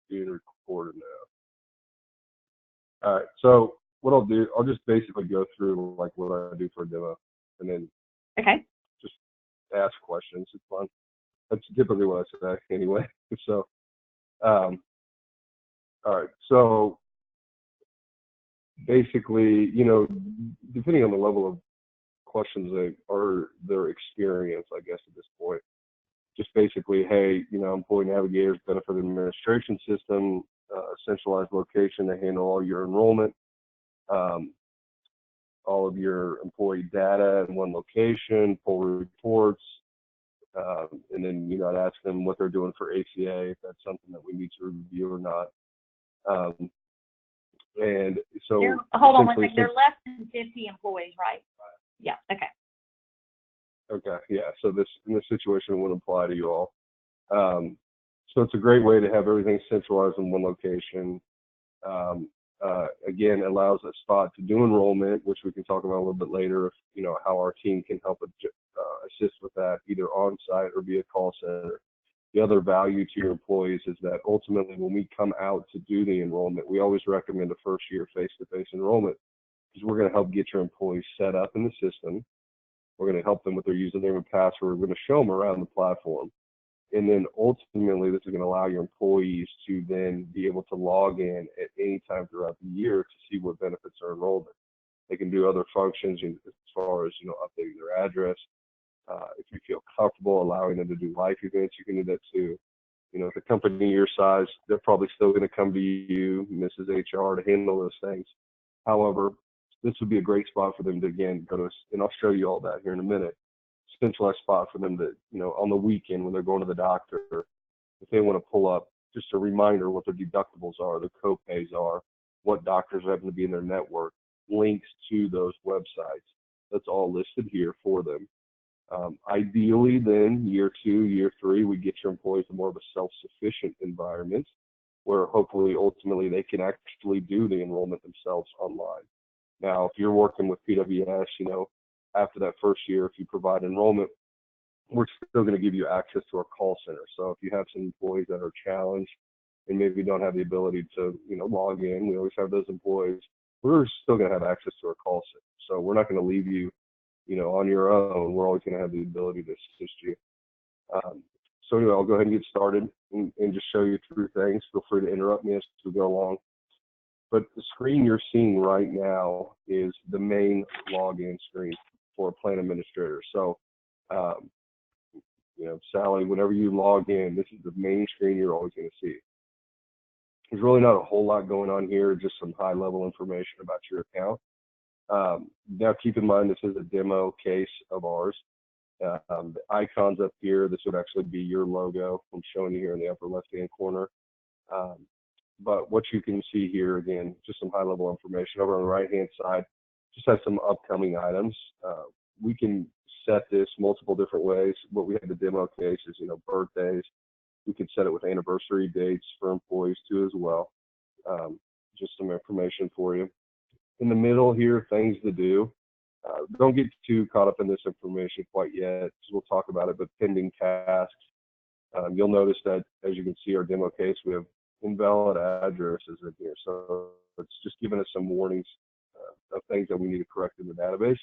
being recorded now. All right. So what I'll do, I'll just basically go through like what I do for a demo, and then Okay. just ask questions. It's fun. That's typically what I say anyway. So, all right. So basically, depending on the level of questions or their experience, I guess at this point, just basically, hey, Employee Navigator's benefit administration system, centralized location to handle all your enrollment, all of your employee data in one location, pull reports, and then I'd ask them what they're doing for ACA, if that's something that we need to review or not. And so hold on one second. They're less than 50 employees, right? Yeah. Okay. Okay. Yeah. So in this situation, it wouldn't apply to you all. So it's a great way to have everything centralized in one location. Again, it allows a spot to do enrollment, which we can talk about a little bit later. How our team can help assist with that, either on site or via call center. The other value to your employees is that ultimately, when we come out to do the enrollment, we always recommend a first-year face-to-face enrollment, because we're going to help get your employees set up in the system. We're going to help them with their username and password. We're going to show them around the platform. And then ultimately, this is going to allow your employees to then be able to log in at any time throughout the year to see what benefits are enrolled in. They can do other functions as far as, updating their address. If you feel comfortable allowing them to do life events, you can do that too. If a company your size, they're probably still going to come to you, Mrs. HR, to handle those things. However, this would be a great spot for them to, again, go to, and I'll show you all that here in a minute, centralized spot for them to, on the weekend when they're going to the doctor, if they want to pull up just a reminder what their deductibles are, their co-pays are, what doctors happen to be in their network, links to those websites. That's all listed here for them. Ideally, then, year 2, year 3, we get your employees to more of a self-sufficient environment where hopefully, ultimately, they can actually do the enrollment themselves online. Now, if you're working with PWS, after that first year, if you provide enrollment, we're still going to give you access to our call center. So if you have some employees that are challenged and maybe don't have the ability to, log in, we always have those employees. We're still going to have access to our call center. So we're not going to leave you, on your own. We're always going to have the ability to assist you. So anyway, I'll go ahead and get started and just show you through things. Feel free to interrupt me as we go along. But the screen you're seeing right now is the main login screen for a plan administrator. So, Sally, whenever you log in, this is the main screen you're always going to see. There's really not a whole lot going on here, just some high-level information about your account. Now, keep in mind, this is a demo case of ours. The icons up here, this would actually be your logo. I'm showing you here in the upper left-hand corner. But what you can see here, again, just some high-level information. Over on the right-hand side, just has some upcoming items. We can set this multiple different ways. What we have the demo case is, birthdays. We can set it with anniversary dates for employees too as well. Just some information for you. In the middle here, things to do. Don't get too caught up in this information quite yet, because we'll talk about it, but pending tasks. You'll notice that, as you can see, our demo case, we have invalid addresses in here. So it's just giving us some warnings of things that we need to correct in the database.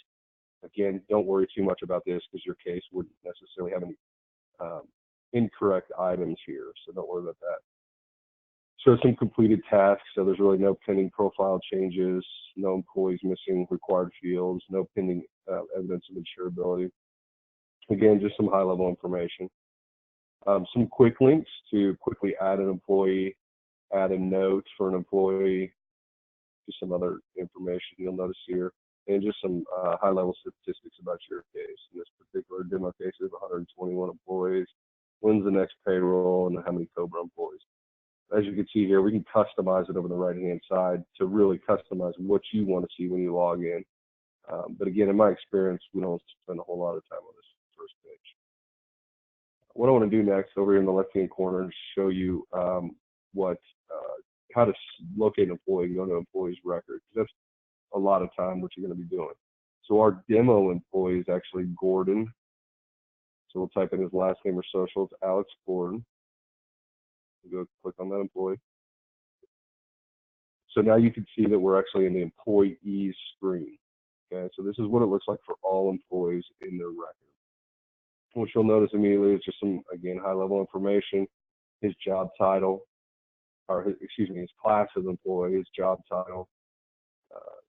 Again, don't worry too much about this, because your case wouldn't necessarily have any incorrect items here. So don't worry about that. So some completed tasks. So there's really no pending profile changes, no employees missing required fields, no pending evidence of insurability. Again, just some high-level information. Some quick links to quickly add an employee, add a note for an employee, just some other information you'll notice here, and just some high-level statistics about your case. In this particular demo case, there's 121 employees. When's the next payroll, and how many COBRA employees? As you can see here, we can customize it over the right-hand side to really customize what you want to see when you log in. But again, in my experience, we don't spend a whole lot of time on this first page. What I want to do next over here in the left-hand corner is show you how to locate an employee and go to an employee's record. That's a lot of time what you're going to be doing. So our demo employee is actually Gordon. So we'll type in his last name or social. It's Alex Gordon. Go click on that employee. So now you can see that we're actually in the employees screen. Okay, so this is what it looks like for all employees in their record. What you'll notice immediately is just some, again, high-level information, his job title, or his class of employee, his job title,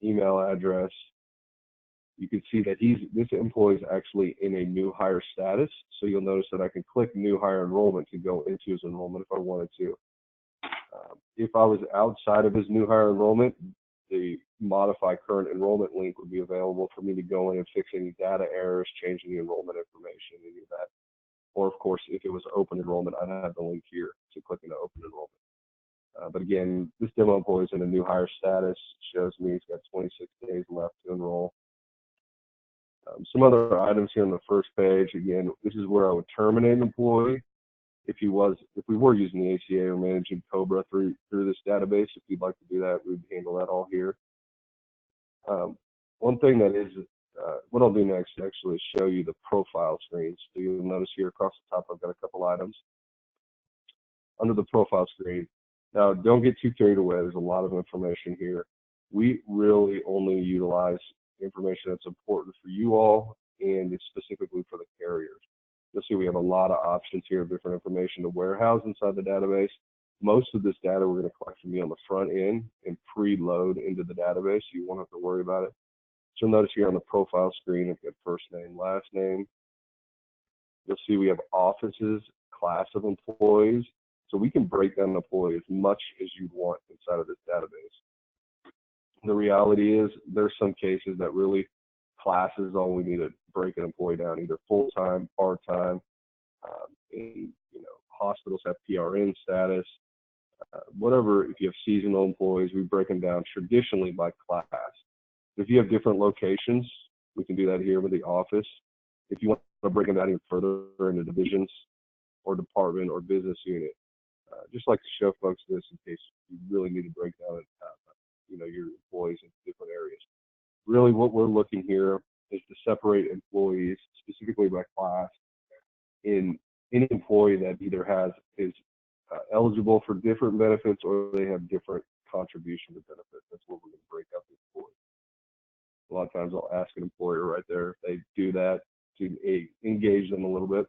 email address. You can see that this employee is actually in a new hire status. So you'll notice that I can click new hire enrollment to go into his enrollment if I wanted to. If I was outside of his new hire enrollment, the modify current enrollment link would be available for me to go in and fix any data errors, change any enrollment information, any of that. Or of course, if it was open enrollment, I'd have the link here to click into open enrollment. But again, this demo employee is in a new hire status, shows me he's got 26 days left to enroll. Some other items here on the first page. Again, this is where I would terminate an employee if we were using the ACA or managing COBRA through this database. If you'd like to do that, we'd handle that all here. One thing that is, what I'll do next actually is show you the profile screens. So you'll notice here across the top, I've got a couple items under the profile screen. Now, don't get too carried away. There's a lot of information here. We really only utilize information that's important for you all, and it's specifically for the carriers. You'll see we have a lot of options here of different information to warehouse inside the database. Most of this data we're going to collect from you on the front end and preload into the database, so you won't have to worry about it. So notice here on the profile screen, I've got first name, last name. You'll see we have offices, class of employees. So we can break down an employee as much as you'd want inside of this database. The reality is there's some cases that really class is all we need to break an employee down, either full-time, part-time. Hospitals have PRN status. Whatever, if you have seasonal employees, we break them down traditionally by class. If you have different locations, we can do that here with the office. If you want to break them down even further into divisions or department or business unit, just like to show folks this in case you really need to break down your employees in different areas. Really what we're looking here is to separate employees specifically by class in any employee that either is eligible for different benefits or they have different contribution to benefits. That's what we're going to break up the employee. A lot of times I'll ask an employer right there if they do that to engage them a little bit.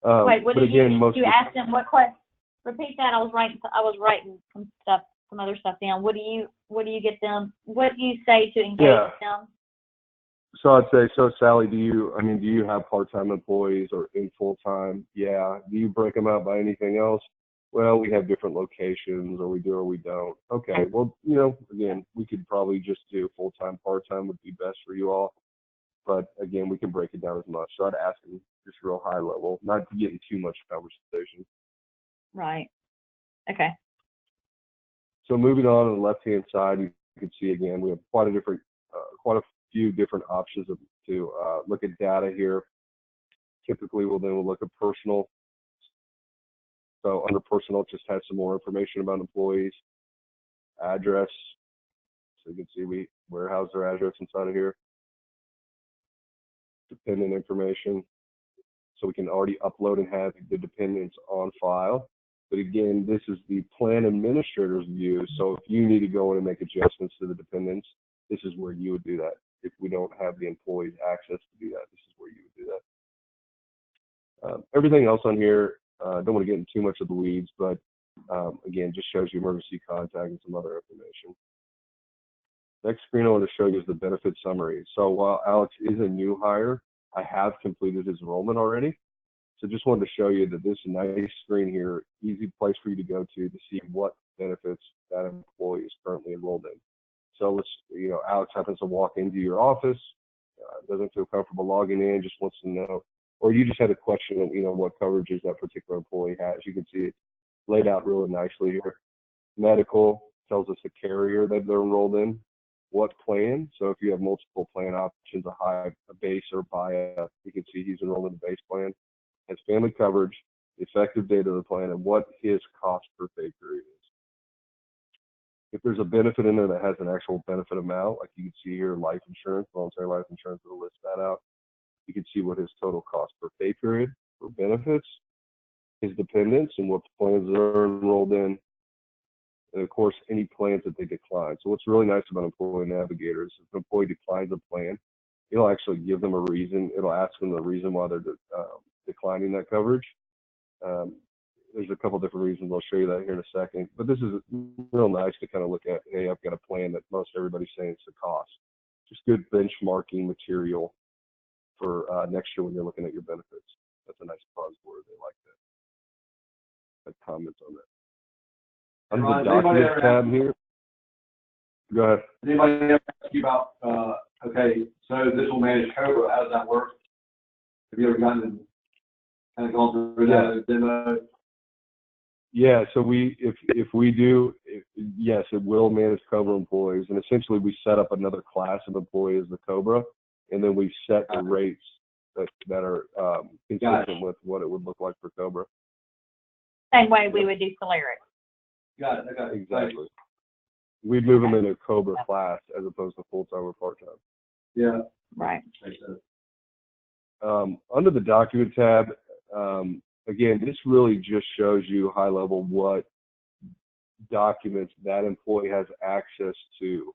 Wait, what did you ask them? What question? Repeat that. I was writing some other stuff down. What do you get them? What do you say to engage them? So I'd say, so Sally, do you have part-time employees or in full-time? Yeah. Do you break them out by anything else? Well, we have different locations, or we do or we don't. Okay. Well, again, we could probably just do full-time, part-time would be best for you all. But again, we can break it down as much. So I'd ask them just real high level, not to get in too much conversation. Right. Okay. So moving on the left-hand side, you can see again, we have quite a few different options to look at data here. Typically, we'll look at personal. So under personal, it just has some more information about employees, address. So you can see we warehouse their address inside of here. Dependent information. So we can already upload and have the dependents on file. But again, this is the plan administrator's view. So if you need to go in and make adjustments to the dependents, this is where you would do that. If we don't have the employee's access to do that, this is where you would do that. Everything else on here, don't want to get into too much of the weeds, but again, just shows you emergency contact and some other information. Next screen I want to show you is the benefit summary. So while Alex is a new hire, I have completed his enrollment already. So just wanted to show you that this nice screen here, easy place for you to go to see what benefits that employee is currently enrolled in. So Alex happens to walk into your office, doesn't feel comfortable logging in, just wants to know, or you just had a question on, what coverages that particular employee has. You can see it laid out really nicely here. Medical tells us the carrier that they're enrolled in, what plan. So if you have multiple plan options, a base or buy-up, you can see he's enrolled in the base plan. Has family coverage, the effective date of the plan, and what his cost per pay period is. If there's a benefit in there that has an actual benefit amount, like you can see here, life insurance, voluntary life insurance, it'll list that out. You can see what his total cost per pay period for benefits. his dependents and what plans they're enrolled in, and of course, any plans that they decline. So what's really nice about Employee Navigator is if an employee declines a plan, it'll actually give them a reason. It'll ask them the reason why they're declining that coverage. There's a couple different reasons. I'll show you that here in a second. But this is real nice to kind of look at, hey, I've got a plan that most everybody's saying it's the cost. Just good benchmarking material for next year when you're looking at your benefits. That's a nice buzzword. They like that. Like comments on that. Under the documents tab here. Go ahead. Anybody ever ask you about, okay, so this will manage COBRA. How does that work? Have you ever gotten kind of gone through that demo? Yeah, so if we do, yes, it will manage COBRA employees, and essentially we set up another class of employees, the COBRA, and then we set the rates that are consistent with what it would look like for COBRA. Same way we would do Solaris. Got it. Okay. Exactly. We'd move them into a COBRA class as opposed to full-time or part-time. Yeah. Right. Under the document tab, again, this really just shows you high level what documents that employee has access to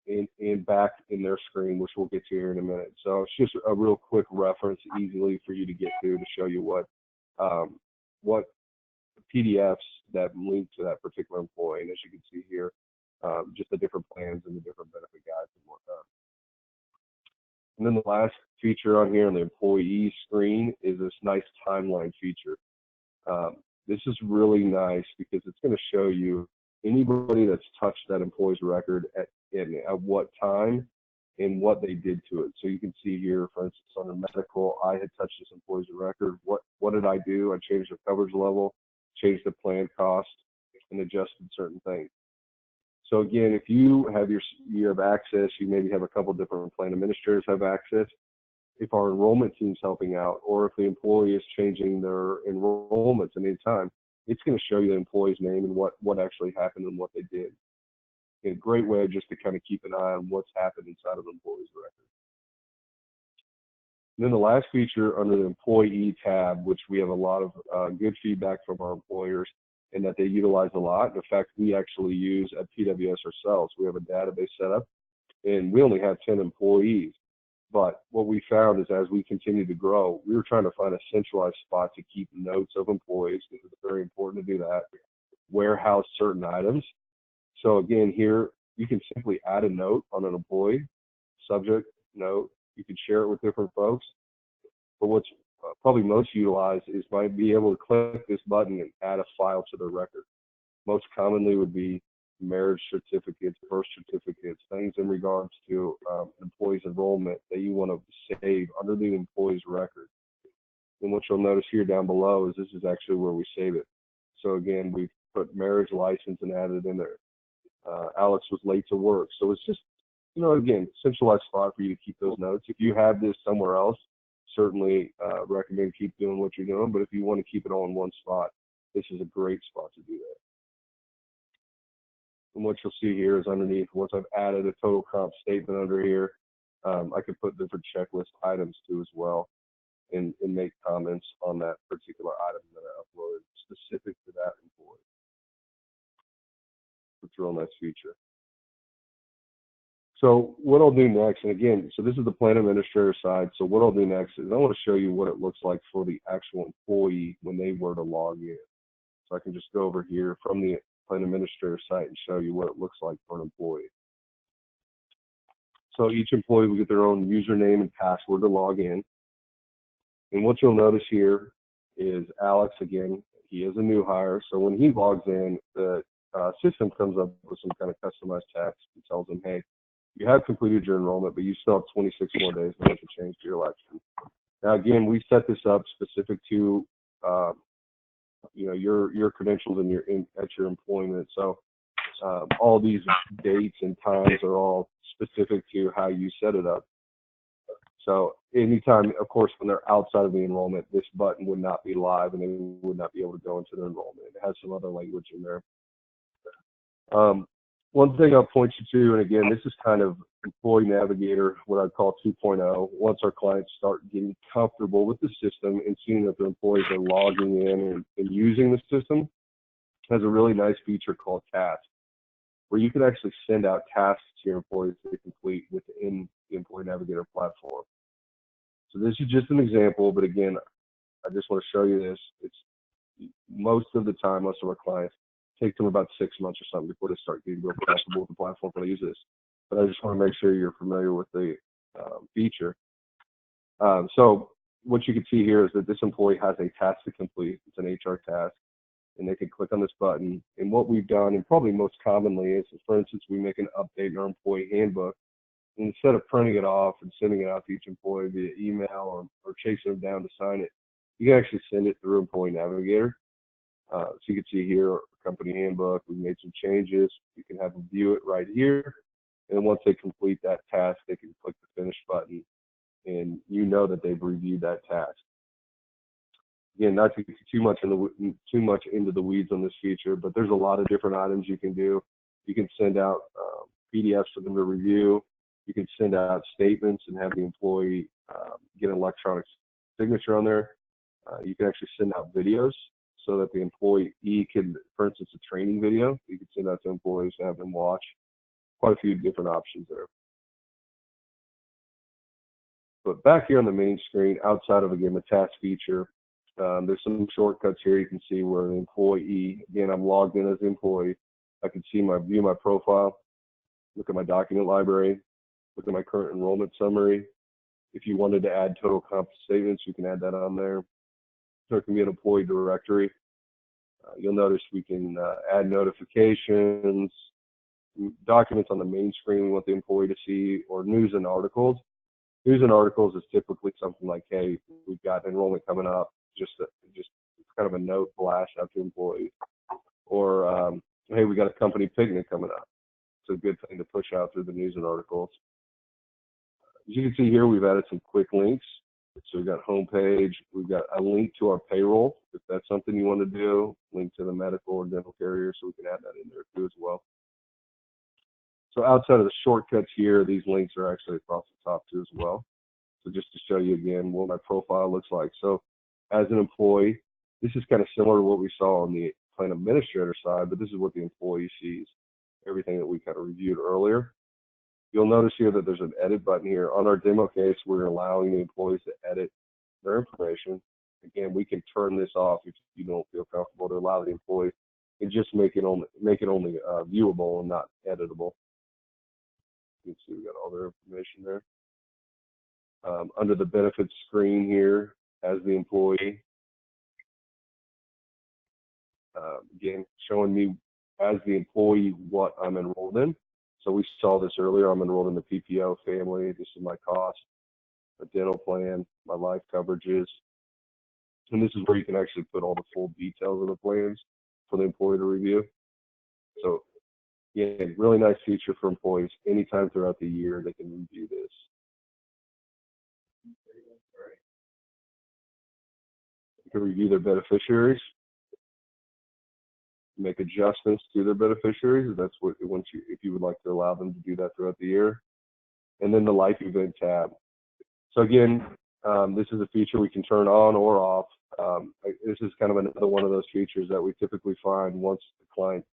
in back in their screen, which we'll get to here in a minute. So it's just a real quick reference, easily for you to get to show you what PDFs that link to that particular employee. And as you can see here, just the different plans and the different benefit guides and whatnot. And then the last feature on here on the employee screen is this nice timeline feature. This is really nice because it's going to show you anybody that's touched that employee's record at what time and what they did to it. So you can see here, for instance, under medical, I had touched this employee's record. What did I do? I changed the coverage level, changed the plan cost, and adjusted certain things. So again, if you have access, you maybe have a couple different plan administrators have access. If our enrollment team's helping out, or if the employee is changing their enrollments at any time, it's going to show you the employee's name and what actually happened and what they did. A great way just to kind of keep an eye on what's happened inside of the employee's record. And then the last feature under the employee tab, which we have a lot of good feedback from our employers and that they utilize a lot. In fact, we actually use at PWS ourselves. We have a database set up and we only have 10 employees. But what we found is as we continue to grow, we were trying to find a centralized spot to keep notes of employees, because it's very important to do that, warehouse certain items. So again, here you can simply add a note on an employee, subject, note. You can share it with different folks. But what's probably most utilized is by being able to click this button and add a file to their record. Most commonly would be marriage certificates, birth certificates, things in regards to employees' enrollment that you want to save under the employee's record. And what you'll notice here down below is this is actually where we save it. So again, we've put marriage license and added in there. Alex was late to work. So it's just, again, centralized spot for you to keep those notes. If you have this somewhere else, certainly recommend keep doing what you're doing. But if you want to keep it all in one spot, this is a great spot to do that. And what you'll see here is underneath, once I've added a total comp statement under here, I can put different checklist items too as well and make comments on that particular item that I uploaded specific to that employee. It's a real nice feature. So what I'll do next, and again, so this is the plan administrator side. So what I'll do next is I want to show you what it looks like for the actual employee when they were to log in. So I can just go over here from the plan administrator site and show you what it looks like for an employee. So each employee will get their own username and password to log in. And what you'll notice here is Alex, again, he is a new hire. So when he logs in, the system comes up with some kind of customized text and tells him, hey, you have completed your enrollment, but you still have 26 more days to make a change to your election. Now, again, we set this up specific to your credentials and at your employment. So all these dates and times are all specific to how you set it up. So anytime, of course, when they're outside of the enrollment, this button would not be live and they would not be able to go into the enrollment. It has some other language in there. One thing I'll point you to, and again, this is kind of Employee Navigator, what I'd call 2.0. Once our clients start getting comfortable with the system and seeing that their employees are logging in and using the system, has a really nice feature called Tasks, where you can actually send out tasks to your employees to complete within the Employee Navigator platform. So this is just an example, but again, I just want to show you this. It's most of the time, most of our clients, take them about 6 months or something before they start getting real comfortable with the platform when they use this. But I just want to make sure you're familiar with the feature. So what you can see here is that this employee has a task to complete. It's an HR task, and they can click on this button. And what we've done, and probably most commonly, is, for instance, we make an update in our employee handbook. And instead of printing it off and sending it out to each employee via email or chasing them down to sign it, you can actually send it through Employee Navigator. So you can see here, company handbook, we made some changes. You can have them view it right here. And once they complete that task, they can click the finish button, and you know that they've reviewed that task. Again, not to get too much into the weeds on this feature, but there's a lot of different items you can do. You can send out PDFs for them to review. You can send out statements and have the employee get an electronic signature on there. You can actually send out videos so that the employee can, for instance, a training video, you can send out to employees to have them watch. Quite a few different options there. But back here on the main screen, outside of, again, the task feature, there's some shortcuts here. You can see where the employee, again, I'm logged in as the employee. I can see view my profile, look at my document library, look at my current enrollment summary. If you wanted to add total comp statements, you can add that on there. There can be an employee directory. You'll notice we can add notifications, documents on the main screen we want the employee to see, or news and articles. News and articles is typically something like, hey, we've got enrollment coming up, just kind of a note blast out to employees. Or, hey, we got a company picnic coming up. It's a good thing to push out through the news and articles. As you can see here, we've added some quick links. So we've got homepage, we've got a link to our payroll, if that's something you want to do, link to the medical or dental carrier, so we can add that in there too as well. So outside of the shortcuts here, these links are actually across the top too as well. So just to show you again what my profile looks like. So as an employee, this is kind of similar to what we saw on the plan administrator side, but this is what the employee sees, everything that we kind of reviewed earlier. You'll notice here that there's an edit button here. On our demo case, we're allowing the employees to edit their information. Again, we can turn this off if you don't feel comfortable to allow the employee and just make it only viewable and not editable. You can see we got all their information there. Under the benefits screen here, as the employee, again, showing me as the employee what I'm enrolled in. So we saw this earlier. I'm enrolled in the PPO family. This is my cost, a dental plan, my life coverages. And this is where you can actually put all the full details of the plans for the employee to review. So, yeah, really nice feature for employees. Anytime throughout the year, they can review this. You can review their beneficiaries, make adjustments to their beneficiaries. That's what if you would like to allow them to do that throughout the year. And then the life event tab. So again, this is a feature we can turn on or off. This is kind of another one of those features that we typically find once the client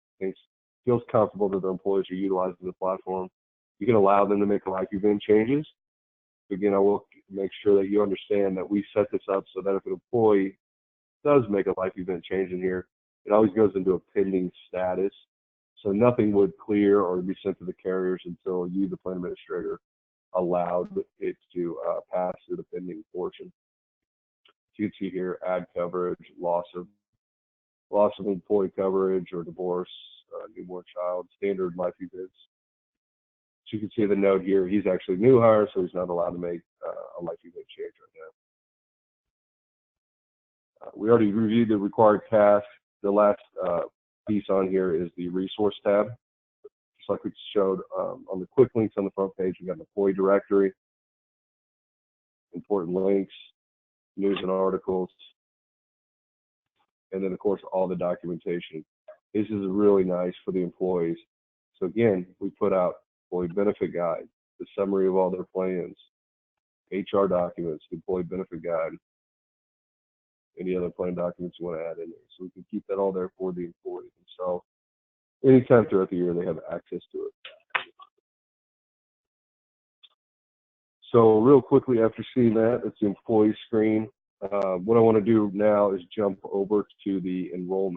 feels comfortable that their employees are utilizing the platform. You can allow them to make life event changes. Again, I will make sure that you understand that we set this up so that if an employee does make a life event change in here, it always goes into a pending status. So nothing would clear or be sent to the carriers until you, the plan administrator, allowed it to pass through the pending portion. So you can see here, add coverage, loss of employee coverage or divorce, newborn child, standard life events. So you can see the note here, he's actually new hire, so he's not allowed to make a life event change right now. We already reviewed the required tasks. The last piece on here is the resource tab. Just like we showed on the quick links on the front page, we got an employee directory, important links, news and articles, and then of course all the documentation. This is really nice for the employees. So again, we put out employee benefit guide, the summary of all their plans, HR documents, the employee benefit guide, any other plan documents you want to add in there. So we can keep that all there for the employee themselves. Anytime throughout the year, they have access to it. So real quickly after seeing that, it's the employee screen. What I want to do now is jump over to the enrollments.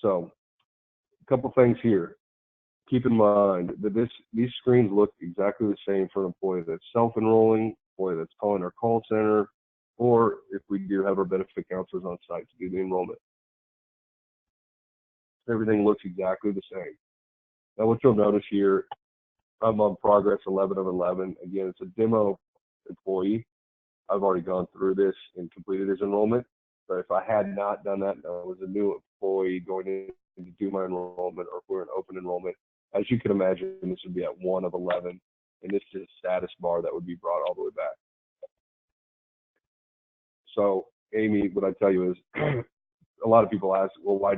So a couple things here. Keep in mind that these screens look exactly the same for an employee that's self-enrolling, employee that's calling our call center, or if we do have our benefit counselors on site to do the enrollment. Everything looks exactly the same. Now what you'll notice here, I'm on progress 11 of 11. Again, it's a demo employee. I've already gone through this and completed his enrollment. But if I had not done that, and I was a new employee going in to do my enrollment, or if we're an open enrollment, as you can imagine, this would be at 1 of 11. And this is a status bar that would be brought all the way back. So, Amy, what I tell you is, a lot of people ask, well, why,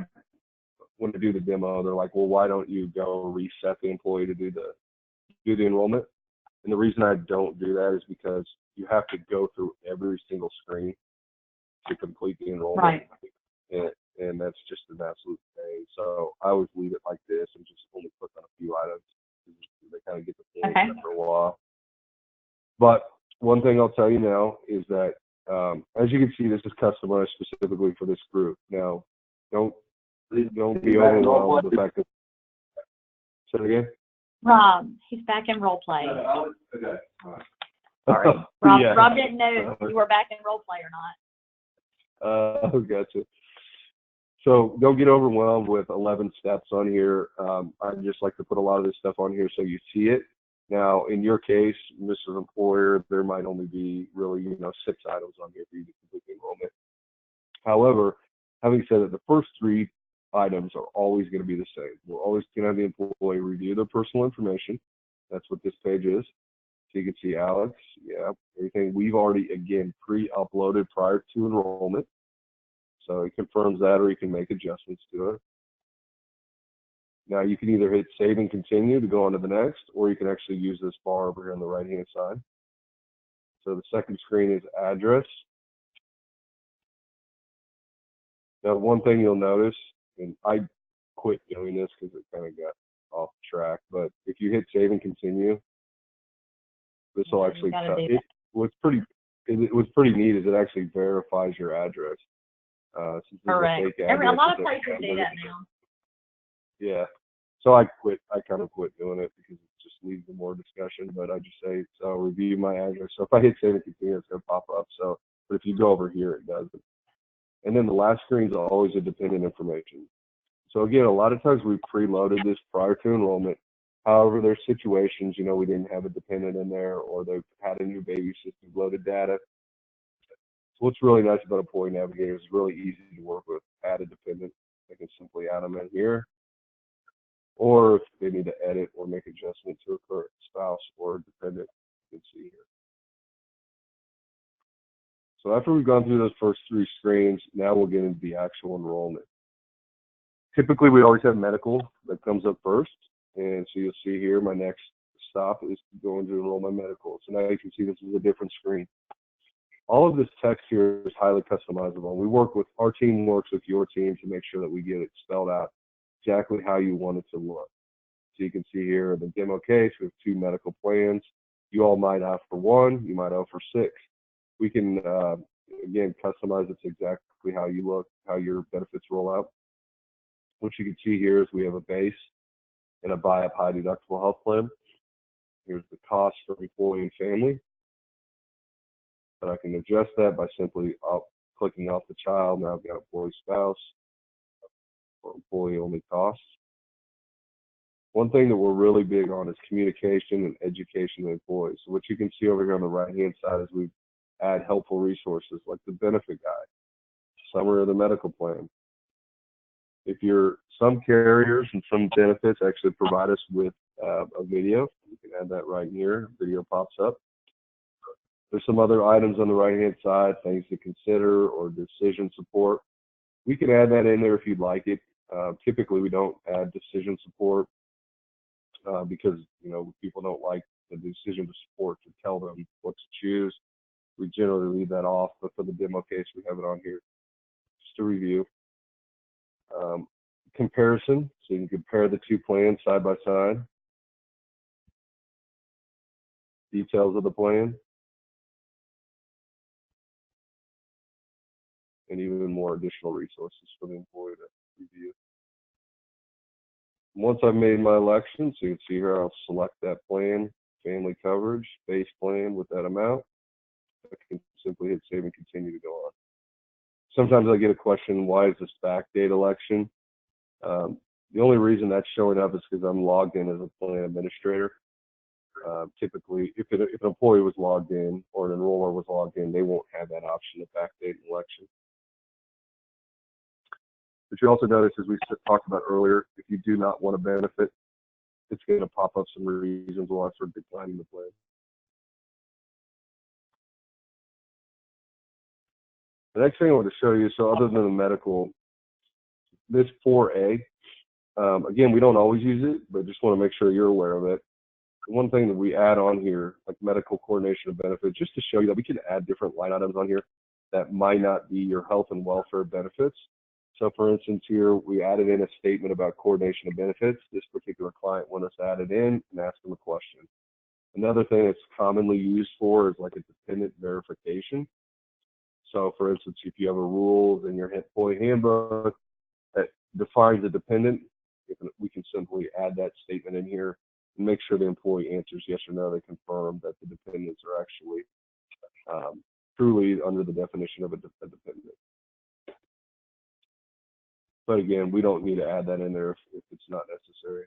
when I do the demo, they're like, well, why don't you go reset the employee to do the enrollment? And the reason I don't do that is because you have to go through every single screen to complete the enrollment. Right. And that's just an absolute pain. So I always leave it like this and just only click on a few items. They kind of get the point after a while. But one thing I'll tell you now is that, as you can see, this is customized specifically for this group. Now, don't be overwhelmed with the fact that. Say it again. Rob, he's back in role play. Okay. All right. Sorry. Rob, yeah. Rob didn't know if you were back in role play or not. Gotcha. So don't get overwhelmed with 11 steps on here. I just like to put a lot of this stuff on here so you see it. Now, in your case, Mr. Employer, there might only be really, 6 items on here for you to complete the enrollment. However, having said that, the first 3 items are always going to be the same. We're always going to have the employee review their personal information. That's what this page is. So you can see Alex, everything we've already, again, pre-uploaded prior to enrollment. So it confirms that, or you can make adjustments to it. Now you can either hit save and continue to go on to the next, or you can actually use this bar over here on the right-hand side. So the second screen is address. Now one thing you'll notice, and I quit doing this because it kind of got off track, but if you hit save and continue, this will actually tell it. What's pretty neat is it actually verifies your address. Correct. A lot of places do that now. Yeah. So I kind of quit doing it because it just leads to more discussion, but I just say, so review my address. So if I hit save and continue, it's going to pop up. So, but if you go over here, it doesn't. And then the last screen is always a dependent information. So again, a lot of times we preloaded this prior to enrollment. However, there's situations, we didn't have a dependent in there, or they've had a new baby system loaded data. So what's really nice about Employee Navigator is it's really easy to work with. Add a dependent. They can simply add them in here. Or if they need to edit or make adjustments to a current spouse or dependent, you can see here. So after we've gone through those first 3 screens, now we'll get into the actual enrollment. Typically, we always have medical that comes up first. And so you'll see here, my next stop is going to enroll my medical. So now you can see this is a different screen. All of this text here is highly customizable. Our team works with your team to make sure that we get it spelled out exactly how you want it to look. So you can see here in the demo case, we have 2 medical plans. You all might have for 1, you might have for 6. We can, again, customize it to exactly how you look, how your benefits roll out. What you can see here is we have a base and a buy-up high deductible health plan. Here's the cost for employee and family. But I can adjust that by simply clicking off the child. Now I've got employee spouse or employee only costs. One thing that we're really big on is communication and education of employees. So what you can see over here on the right-hand side is we add helpful resources like the benefit guide, summary of the medical plan. Some carriers and some benefits actually provide us with a video. You can add that right here. Video pops up. There's some other items on the right-hand side, things to consider or decision support. We can add that in there if you'd like it. Typically, we don't add decision support because, you know, people don't like the decision support to tell them what to choose. We generally leave that off, but for the demo case, we have it on here. Just to review. Comparison, so you can compare the two plans side by side. Details of the plan. And even more additional resources for the employee to review. Once I've made my election, so you can see here, I'll select that plan, family coverage, base plan with that amount. I can simply hit save and continue to go on. Sometimes I get a question, why is this backdate election? The only reason that's showing up is because I'm logged in as a plan administrator. Typically, if an employee was logged in or an enroller was logged in, they won't have that option of backdate election. But you also notice, as we talked about earlier, if you do not want a benefit, it's going to pop up some reasons why for declining the plan. The next thing I want to show you, so other than the medical, this 4A, again, we don't always use it, but just want to make sure you're aware of it. One thing that we add on here, like medical coordination of benefits, just to show you that we can add different line items on here that might not be your health and welfare benefits. So for instance, here we added in a statement about coordination of benefits. This particular client wanted us to add it in and ask them a question. Another thing it's commonly used for is like a dependent verification. So for instance, if you have a rules in your employee handbook that defines a dependent, we can simply add that statement in here and make sure the employee answers yes or no. They confirm that the dependents are actually truly under the definition of a dependent. But again, we don't need to add that in there if it's not necessary.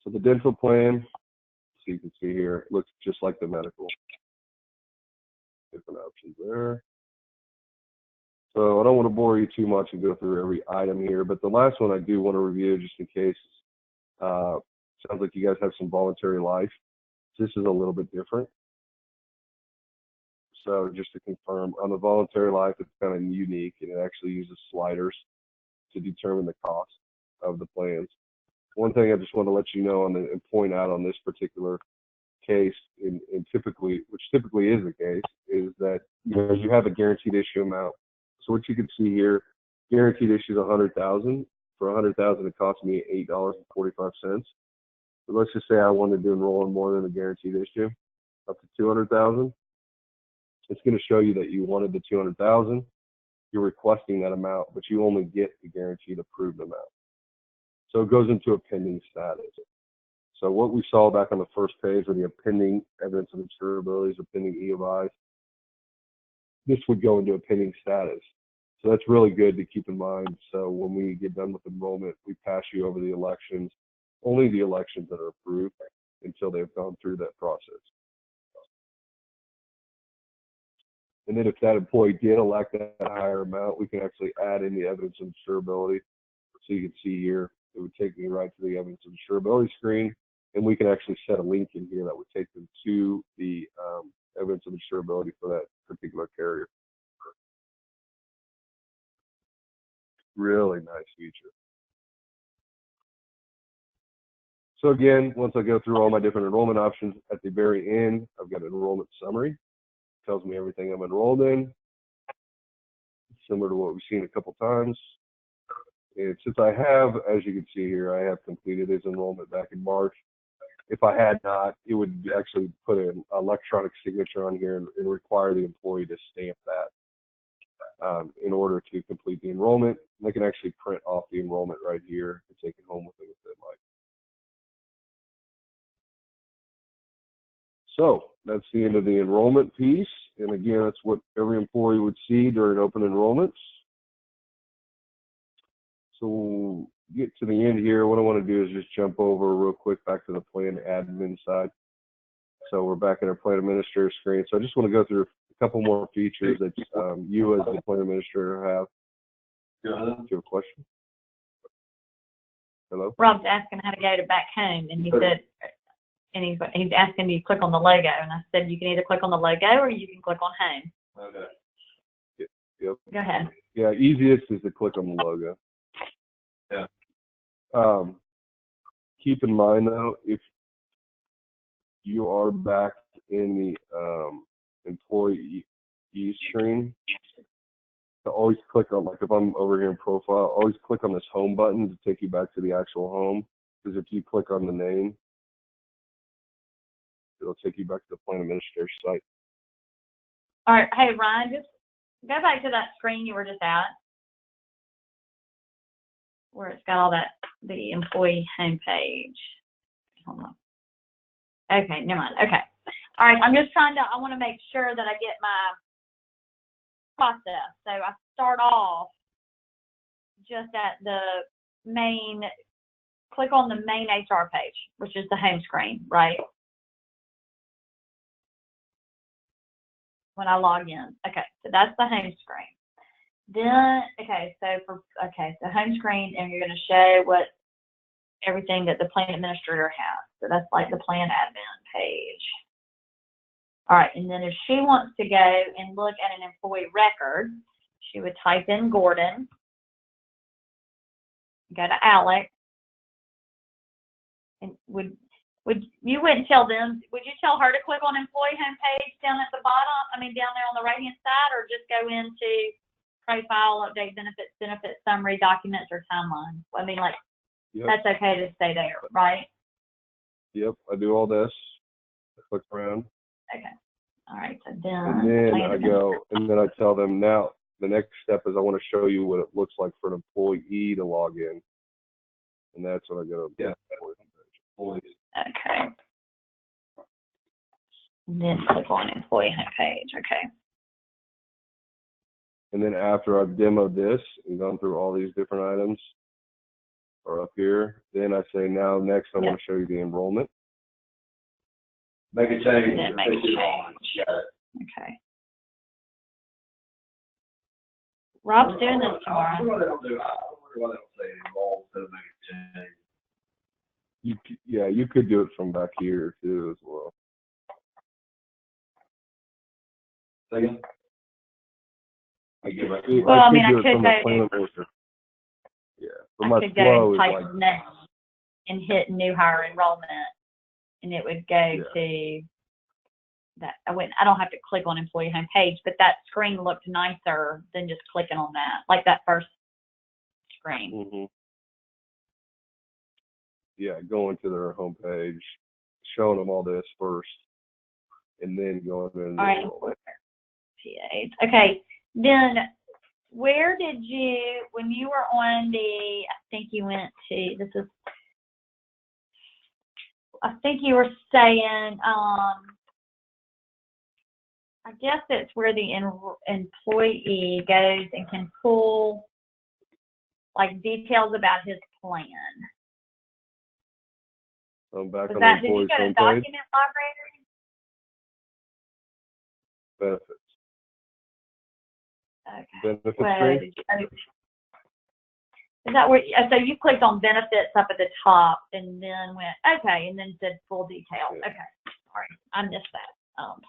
So the dental plan, so you can see here, looks just like the medical. Different options there. So I don't want to bore you too much and go through every item here, but the last one I do want to review just in case. Sounds like you guys have some voluntary life. This is a little bit different. So just to confirm, on the voluntary life, it's kind of unique, and it actually uses sliders to determine the cost of the plans. One thing I just want to let you know and point out on this particular case, and typically, which typically is the case, is that you have a guaranteed issue amount. So what you can see here, guaranteed issue is $100,000. For $100,000, it cost me $8.45. So let's just say I wanted to enroll in more than a guaranteed issue, up to $200,000. It's going to show you that you wanted the $200,000. You're requesting that amount, but you only get the guaranteed approved amount. So it goes into a pending status. So what we saw back on the first page were the pending evidence of insurabilities or pending E of I's. This would go into a pending status. So that's really good to keep in mind. So when we get done with enrollment, we pass you over the elections, only the elections that are approved until they've gone through that process. And then if that employee did elect that higher amount, we can actually add in the evidence of insurability. So you can see here, it would take me right to the evidence of insurability screen, and we can actually set a link in here that would take them to the evidence of insurability for that particular carrier. Really nice feature. So again, once I go through all my different enrollment options, at the very end, I've got an enrollment summary. Tells me everything I'm enrolled in, similar to what we've seen a couple times. And since I have, as you can see here, I have completed this enrollment back in March. If I had not, it would actually put an electronic signature on here and require the employee to stamp that in order to complete the enrollment. And they can actually print off the enrollment right here and take it home with them if they'd like. So that's the end of the enrollment piece. And again, that's what every employee would see during open enrollments. So we'll get to the end here. What I want to do is just jump over real quick back to the plan admin side. So we're back in our plan administrator screen. So I just want to go through a couple more features that you as the plan administrator have. Do you have a question? Hello? Rob's asking how to go to back home, and he said, and he's asking you to click on the logo, and I said you can either click on the logo or you can click on home. Okay. Yep. Go ahead. Yeah, easiest is to click on the logo. Yeah. Keep in mind though, if you are back in the employee screen, to always click on, like if I'm over here in profile, always click on this home button to take you back to the actual home. Because if you click on the name, it'll take you back to the plan administrator site. All right. Hey, Ryan, just go back to that screen you were just at, where it's got all that, the employee homepage. Hold on. Okay, never mind. Okay. All right. I'm just trying to, I want to make sure that I get my process. So I start off just at the main, click on the main HR page, which is the home screen, right? When I log in. Okay, so that's the home screen. Then, okay, so home screen, and you're going to show what everything that the plan administrator has. So that's like the plan admin page. All right, and then if she wants to go and look at an employee record, she would type in Gordon, go to Alex, and you wouldn't tell them, would you tell her to click on employee homepage down at the bottom, down there on the right hand side, or just go into profile, update benefits summary, documents, or timeline? Yep. That's okay to stay there, right? Yep, I do all this. I click around. Okay. All right, so then. And then I go, and then I tell them now, the next step is I want to show you what it looks like for an employee to log in. And that's what I go to. Yeah. Okay. And then click on employee homepage. Okay. And then after I've demoed this and gone through all these different items, or up here, then I say, now next I want to show you the enrollment. Make a change. And then make a change. Got it. Okay. Rob's doing this I wonder tomorrow. what they'll do. I wonder what they'll say involved to make a change. You could do it from back here too as well. Second? Well, I could do it from the plan administrator. Yeah, but my I could go flow and is type like next and hit new hire enrollment, and it would go to that. I don't have to click on employee homepage, but that screen looked nicer than just clicking on that, like that first screen. Mm-hmm. Yeah, going to their homepage, showing them all this first, and then going in. All right. PAs. Okay. Then where did you, when you were on the, I think you went to, I think you were saying, I guess it's where the employee goes and can pull like details about his plan. I'm back Was on that, the employee's did you go to homepage. document library? Benefits. Okay. Benefits Well, screen? is that where, so you clicked on benefits up at the top and then went, okay, and then said full details. Yeah. Okay. All right. I missed that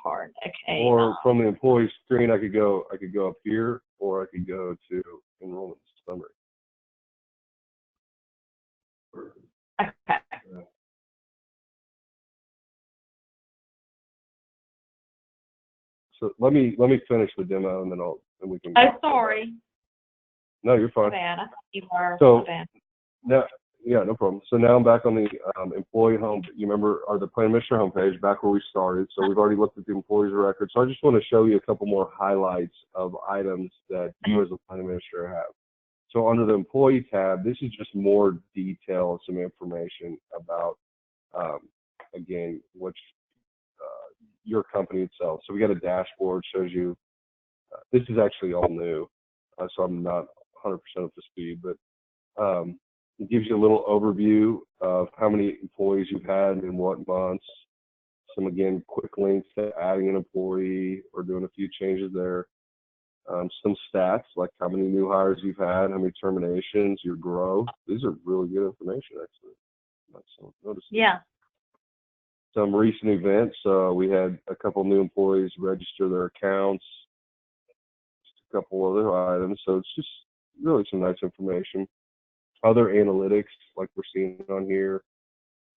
part. Okay. Or from the employee screen, I could go up here, or I could go to enrollment summary. Okay. So let me finish the demo, and then we can. Oh, sorry. No, you're fine. Bad. I thought you were. So bad. now, yeah, no problem. So now I'm back on the employee home. You remember, the plan administrator homepage, back where we started. So we've already looked at the employee's record. So I just want to show you a couple more highlights of items that you as a plan administrator have. So under the employee tab, this is just more detail, some information about, again, what's your company itself. So we got a dashboard, shows you, this is actually all new, so I'm not 100% up to speed, but it gives you a little overview of how many employees you've had in what months. Some, again, quick links to adding an employee or doing a few changes there. Some stats, like how many new hires you've had, how many terminations, your growth. These are really good information, actually. Yeah. Some recent events. We had a couple new employees register their accounts, just a couple other items. So it's just really some nice information. other analytics like we're seeing on here,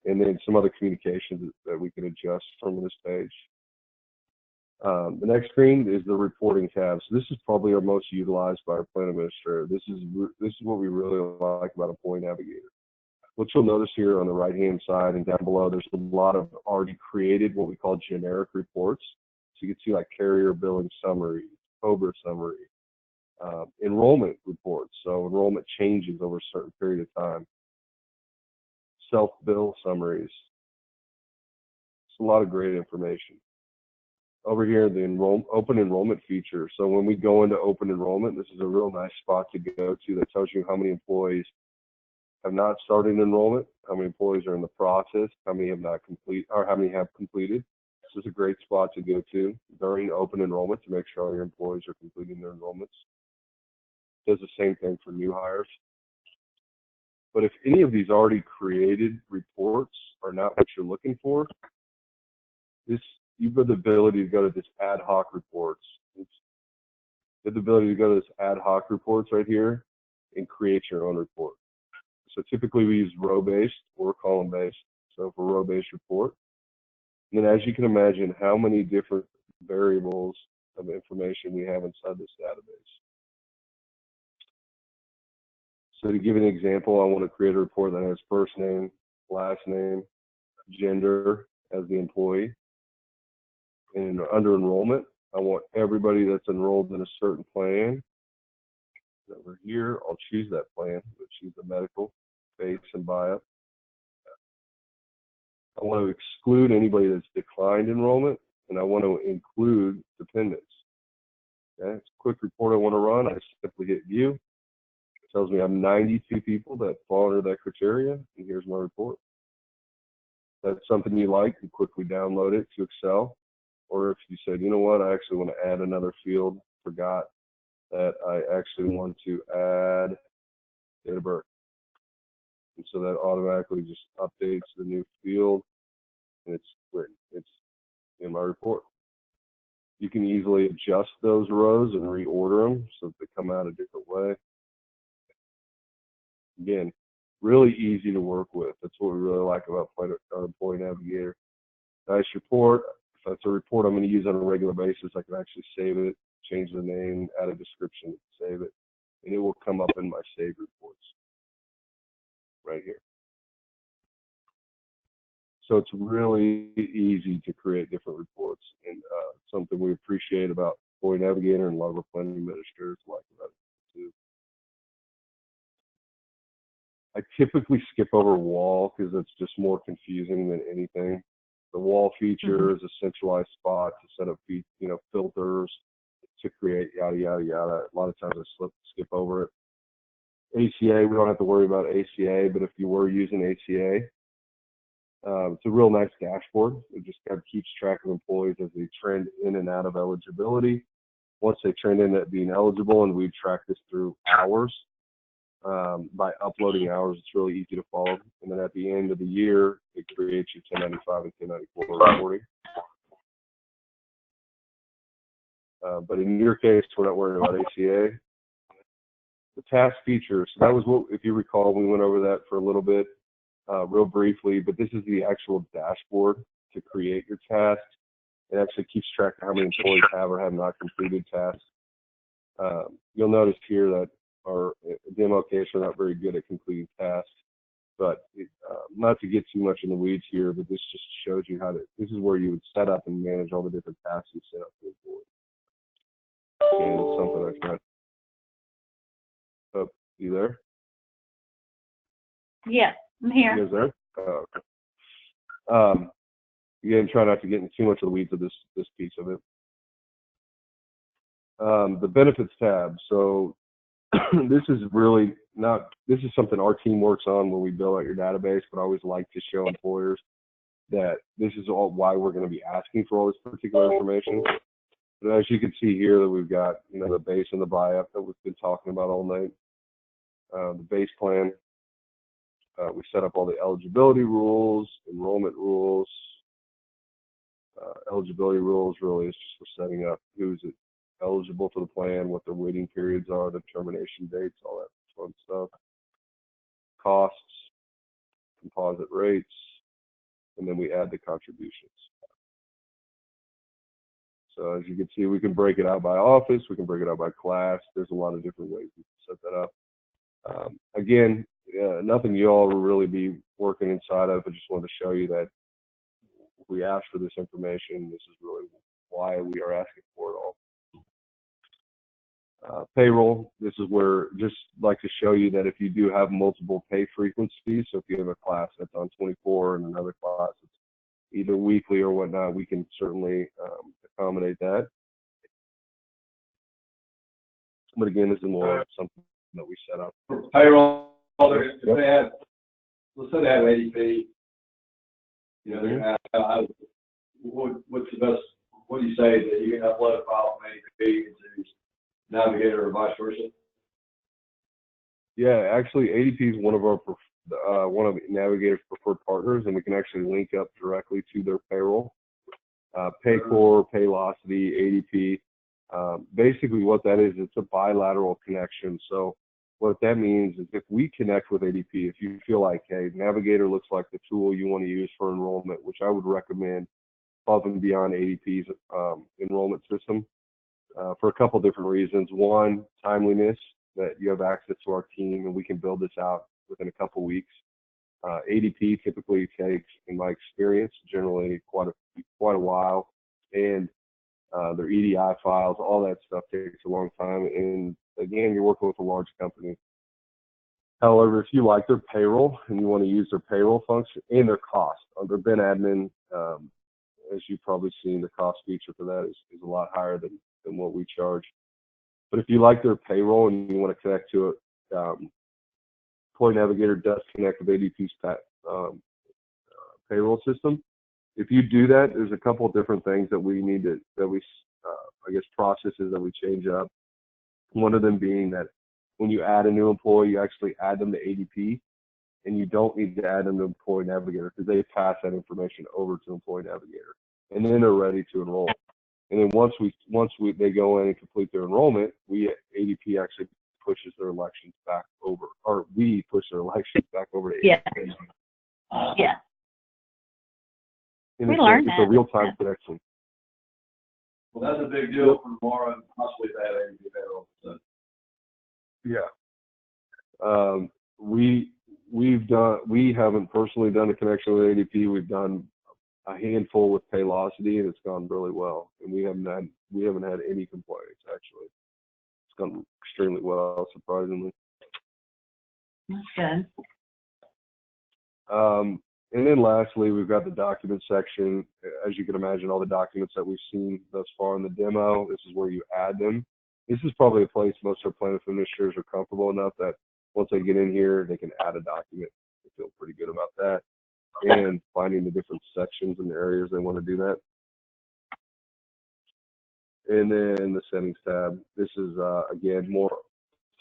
and then some other communications that we can adjust from this page. The next screen is the reporting tab. So this is probably our most utilized by our plan administrator. This is what we really like about Employee Navigator. What you'll notice here on the right-hand side and down below, there's a lot of already created what we call generic reports. So you can see like carrier billing summary, COBRA summary, enrollment reports. So enrollment changes over a certain period of time. Self-bill summaries. It's a lot of great information. Over here, the open enrollment feature. So when we go into open enrollment, this is a real nice spot to go to that tells you how many employees have not started enrollment, how many employees are in the process, how many have not complete, or how many have completed. This is a great spot to go to during open enrollment to make sure all your employees are completing their enrollments. Does the same thing for new hires. But if any of these already created reports are not what you're looking for, you've got the ability to go to this ad hoc reports. You have the ability to go to this ad hoc reports right here and create your own report. So typically we use row-based or column-based. So for row-based report, and then as you can imagine, how many different variables of information we have inside this database. So to give an example, I want to create a report that has first name, last name, gender as the employee. And under enrollment, I want everybody that's enrolled in a certain plan. Over here, I'll choose that plan, which is the medical, base, and buy-up. I want to exclude anybody that's declined enrollment, and I want to include dependents. Okay, it's a quick report I want to run. I simply hit view. It tells me I have 92 people that fall under that criteria, and here's my report. If that's something you like, you quickly download it to Excel. Or if you said, you know what, I actually want to add another field, forgot that I actually want to add date of birth. And so that automatically just updates the new field, and it's written. It's in my report. You can easily adjust those rows and reorder them so that they come out a different way. Again, really easy to work with. That's what we really like about our Employee Navigator. Nice report. If that's a report I'm going to use on a regular basis, I can actually save it, change the name, add a description, save it, and it will come up in my saved reports right here. So it's really easy to create different reports, and something we appreciate about Employee Navigator, and a lot of our planning administrators like about it too. I typically skip over wall because it's just more confusing than anything. The wall feature is a centralized spot to set up, filters to create yada yada yada. A lot of times I skip over it. ACA, we don't have to worry about ACA, but if you were using ACA, it's a real nice dashboard. It just kind of keeps track of employees as they trend in and out of eligibility. Once they trend in at being eligible, and we track this through hours. By uploading hours, it's really easy to follow. And then at the end of the year, it creates your 1095 and 1094 reporting. But in your case, we're not worried about ACA. The task features, that was what, if you recall, we went over that for a little bit, real briefly, but this is the actual dashboard to create your tasks. It actually keeps track of how many employees have or have not completed tasks. You'll notice here that our demo case are not very good at completing tasks, but not to get too much in the weeds here, but this just shows you how to, this is where you would set up and manage all the different tasks you set up for employees. And it's something like that. Oh, you there? Yes, I'm here. You guys there? Okay. Again, try not to get into too much of the weeds of this piece of it. The benefits tab. So this is really not, this is something our team works on when we build out your database, but I always like to show employers that this is all why we're going to be asking for all this particular information. But as you can see here, that we've got, the base and the buy-up that we've been talking about all night. The base plan, we set up all the eligibility rules, enrollment rules. Eligibility rules really is just for setting up who's eligible for the plan, what the waiting periods are, the termination dates, all that fun stuff. deposit rates, and then we add the contributions. So as you can see, we can break it out by office, we can break it out by class. There's a lot of different ways we can set that up. Again, nothing you all will really be working inside of. I just wanted to show you that if we ask for this information, this is really why we are asking for it all. Payroll, this is where just like to show you that if you do have multiple pay frequencies, so if you have a class that's on 24 and another class that's either weekly or whatnot, we can certainly accommodate that. But again, this is more something that we set up. For payroll, if they have, let's say they have ADP, you know, they're gonna have, what's the best, what do you say that you can upload a file from ADP into Navigator or vice versa? Yeah, actually, ADP is one of our one of Navigator's preferred partners, and we can actually link up directly to their payroll. Paycor, Paylocity, ADP. Basically, what that is, it's a bilateral connection. So what that means is if we connect with ADP, if you feel like, hey, Navigator looks like the tool you want to use for enrollment, which I would recommend above and beyond ADP's enrollment system. For a couple different reasons. One, timeliness, that you have access to our team and we can build this out within a couple weeks. ADP typically takes, in my experience, generally quite a while, and their EDI files, all that stuff takes a long time. And again, you're working with a large company. However, if you like their payroll and you want to use their payroll function and their cost, under Ben Admin, as you've probably seen, the cost feature for that is a lot higher than what we charge. But if you like their payroll and you want to connect to it, Employee Navigator does connect with ADP's payroll system. If you do that, there's a couple of different things that we need to, I guess, processes that we change up. One of them being that when you add a new employee, you actually add them to ADP, and you don't need to add them to Employee Navigator because they pass that information over to Employee Navigator, and then they're ready to enroll. And then once they go in and complete their enrollment, ADP actually pushes their elections back over, or we push their elections back over to ADP. Yeah. And it's a real-time connection. Well, that's a big deal for tomorrow, and possibly that ADP payroll. So. Yeah. We haven't personally done a connection with ADP. We've done a handful with Paylocity, and it's gone really well. And we haven't had any complaints, actually. It's gone extremely well, surprisingly. That's good. And then lastly, we've got the document section. As you can imagine, all the documents that we've seen thus far in the demo, this is where you add them. This is probably a place most of our plaintiff administrators are comfortable enough that once they get in here, they can add a document. They feel pretty good about that. And finding the different sections and areas they want to do that. And then the settings tab. This is, again, more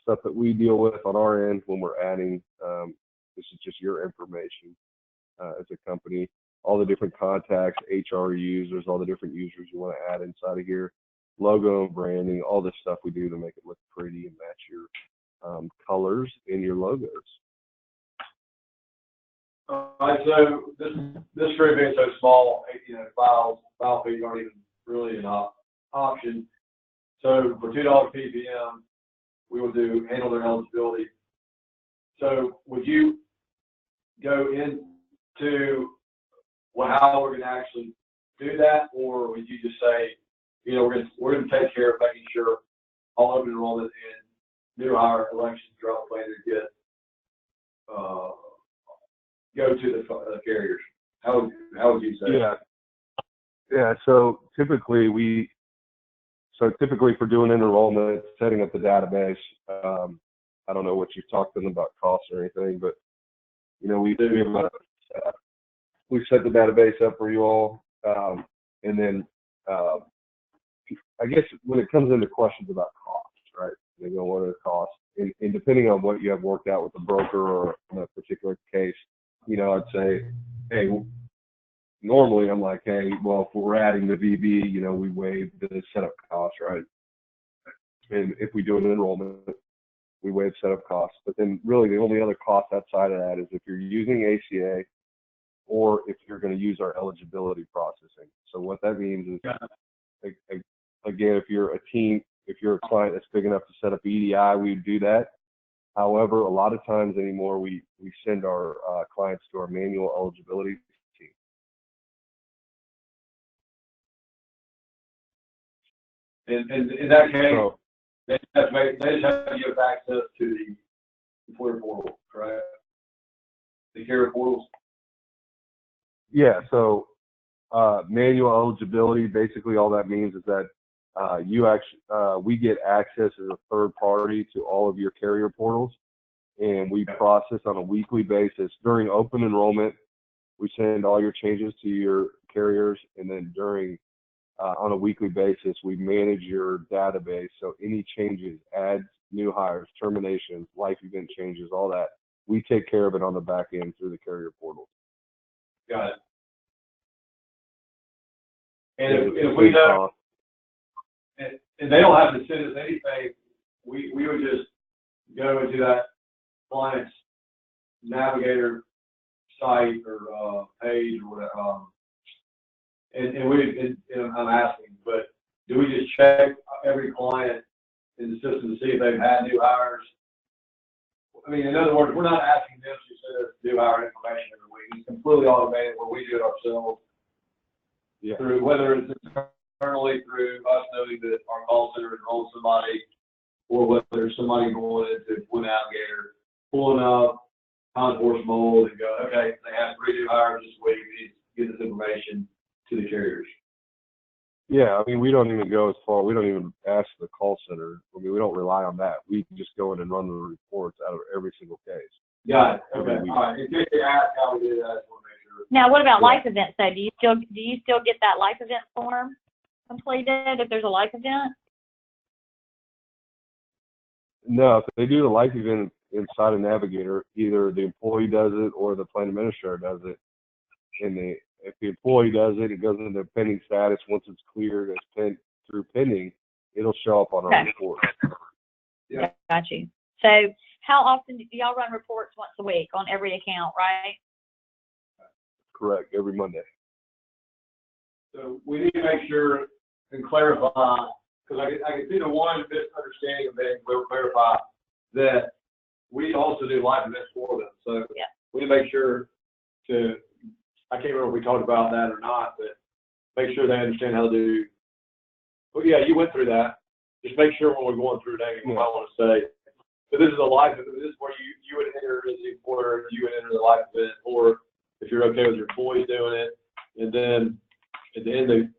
stuff that we deal with on our end when we're adding. This is just your information as a company. All the different contacts, HR users, all the different users you want to add inside of here. Logo and branding, all this stuff we do to make it look pretty and match your colors in your logos. All right, so this group being so small, file fees aren't even really an option. So for $2 PPM, we will handle their eligibility. So would you go into how we're going to actually do that, or would you just say, we're going to take care of making sure all open enrollment and new hire elections throughout the plan to get go to the carriers? How would you say? Yeah. So typically for doing enrollment, setting up the database. I don't know what you've talked to them about costs or anything, but we set the database up for you all, and then I guess when it comes into questions about costs, right? They go, what are the costs? And depending on what you have worked out with the broker or in a particular case, I'd say, hey, normally I'm like, hey, well, if we're adding the VB, we waive the setup costs, right? And if we do an enrollment, we waive setup costs. But then really the only other cost outside of that is if you're using ACA or if you're going to use our eligibility processing. So what that means is, again, if you're a client that's big enough to set up EDI, we do that. However, a lot of times anymore, we send our clients to our manual eligibility team. And in that case, they just have to give access to the employer portal, correct? The carrier portals? Yeah, so manual eligibility, basically all that means is that we get access as a third party to all of your carrier portals, and we process on a weekly basis. During open enrollment, we send all your changes to your carriers, and then on a weekly basis, we manage your database. So any changes, adds, new hires, terminations, life event changes, all that, we take care of it on the back end through the carrier portal. Got it. And if we don't, and they don't have to send us anything, we would just go into that client's navigator site or page or whatever. And I'm asking, but do we just check every client in the system to see if they've had new hires? I mean, in other words, we're not asking them to send us new hire information every week. It's completely automated where we do it ourselves. Yeah. Through whether it's internally through us knowing that our call center enrolled somebody, or whether somebody going into Navigator, pulling up Pine Horse Mold and go, okay, they have 3 new hires this week. We need to get this information to the carriers. Yeah, I mean, we don't even go as far. We don't even ask the call center. I mean, we don't rely on that. We just go in and run the reports out of every single case. Got it. Okay. All right. In case they ask how we do that, I just want to make sure. Now, what about life events? So, do you still get that life event form completed if there's a life event? No, if they do the life event inside a Navigator, either the employee does it or the plan administrator does it. And if the employee does it, it goes into pending status. Once it's cleared as through pending, it'll show up on our report. Yeah. Got you. So how often do y'all run reports? Once a week on every account, right? Correct, every Monday. So we need to make sure and clarify, because I can see the one misunderstanding of that. We'll clarify that we also do live events for them. So we need to make sure I can't remember if we talked about that or not, but make sure they understand how to do. Well, yeah, you went through that. Just make sure when we're going through that, you might want to say, but this is a live event. This is where you would enter as the employer, you would enter the live event, or if you're okay with your employees doing it. And then at the end of the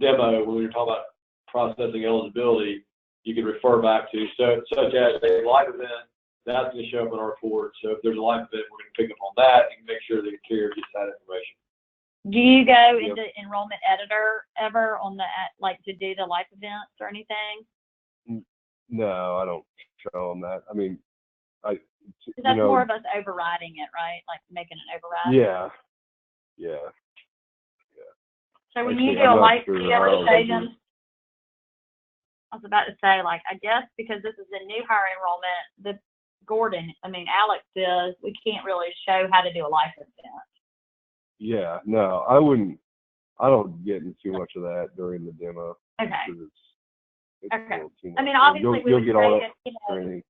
demo, when you're talking about processing eligibility, you can refer back to, such as a live event, that's going to show up in our report. So if there's a live event, we're going to pick up on that and make sure the carrier gets that information. Do you go into Enrollment Editor ever on to do the life events or anything? No, I don't show them that. I mean, that's more of us overriding it, right? Like making an override. Yeah. So when you do a life, do you ever say them? I was about to say, I guess because this is a new hire enrollment, Alex says we can't really show how to do a life event. Yeah, no, I don't get into too much of that during the demo. Okay. It's okay. Too I mean, obviously you'll get all that,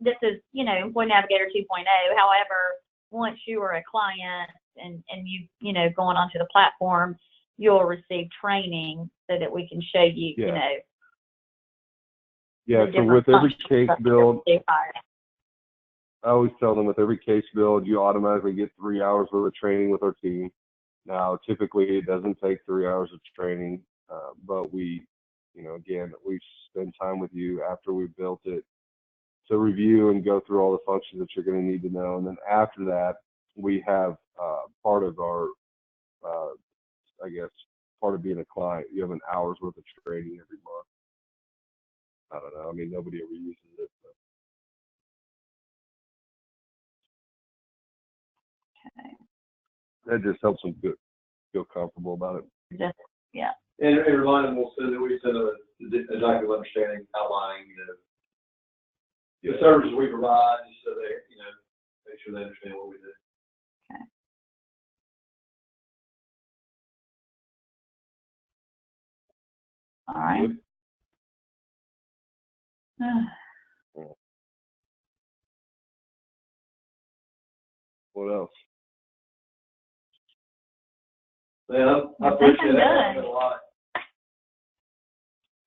this is, Employee Navigator 2.0. However, once you are a client and you, going onto the platform, you'll receive training so that we can show you, Yeah, so with every case build, I always tell them with every case build, you automatically get 3 hours worth of training with our team. Now, typically it doesn't take 3 hours of training, but we, again, we spend time with you after we've built it to review and go through all the functions that you're going to need to know. And then after that, we have part of our, part of being a client, you have an hour's worth of training every month. I don't know. I mean, nobody ever uses it. Okay. That just helps them feel comfortable about it. Yeah. And remind them we send a document understanding outlining, the services we provide, just so they, make sure they understand what we do. Okay. All right. What else? Man, I appreciate that a lot.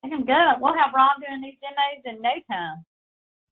I think I'm good. We'll have Ron doing these demos in no time.